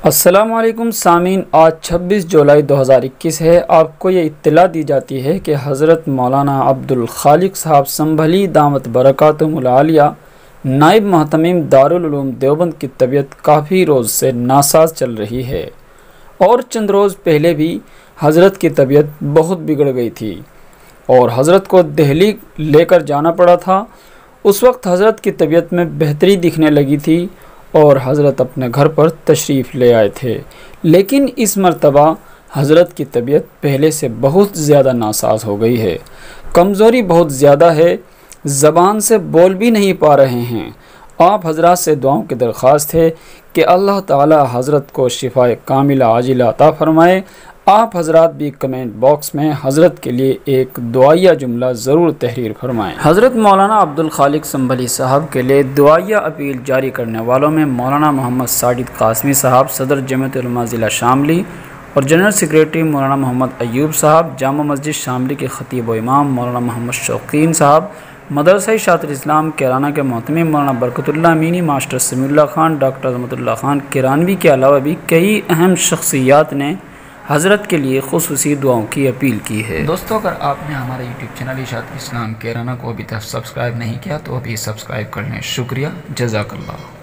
السلام علیکم سامعین، آج 26 جولائی 2021 ہے۔ آپ کو یہ اطلاع دی جاتی ہے کہ حضرت مولانا عبدالخالق صاحب سنبھلی دامت برکاتہم العالیہ نائب محتمم دارالعلوم دیوبند کی طبیعت کافی روز سے ناساز چل رہی ہے، اور چند روز پہلے بھی حضرت کی طبیعت بہت بگڑ گئی تھی اور حضرت کو دہلی لے کر جانا پڑا تھا۔ اس وقت حضرت کی طبیعت میں بہتری دکھنے لگی تھی اور حضرت اپنے گھر پر تشریف لے آئے تھے، لیکن اس مرتبہ حضرت کی طبیعت پہلے سے بہت زیادہ ناساز ہو گئی ہے، کمزوری بہت زیادہ ہے، زبان سے بول بھی نہیں پا رہے ہیں۔ آپ حضرات سے دعاؤں کی درخواست ہے کہ اللہ تعالی حضرت کو شفاء کاملہ عاجلہ عطا فرمائے۔ آپ حضرات بھی کمنٹ باکس میں حضرت کے لیے ایک دعائیہ جملہ ضرور تحریر فرمائیں۔ حضرت مولانا عبدالخالق سنبھلی صاحب کے لیے دعائیہ اپیل جاری کرنے والوں میں مولانا محمد ساجد قاسمی صاحب صدر جمعیت علماء ضلع شاملی اور جنرل سیکریٹری مولانا محمد ایوب صاحب، جامع مسجد شاملی کے خطیب و امام مولانا محمد شوقین صاحب، مدرسہ شاطر اسلام کیرانہ کے محتمم مولانا برکت اللہ امینی، ماسٹر سمیع اللہ خان، ڈاکٹر عظمت اللہ خان کیرانوی کے علاوہ بھی کئی اہم شخصیات نے حضرت کے لیے خصوصی دعاؤں کی اپیل کی ہے۔ دوستو، اگر آپ نے ہمارا یوٹیوب چینل اشاعت اسلام کیرانہ کو ابھی تک سبسکرائب نہیں کیا تو ابھی سبسکرائب کر لیں۔ شکریہ، جزاک اللہ۔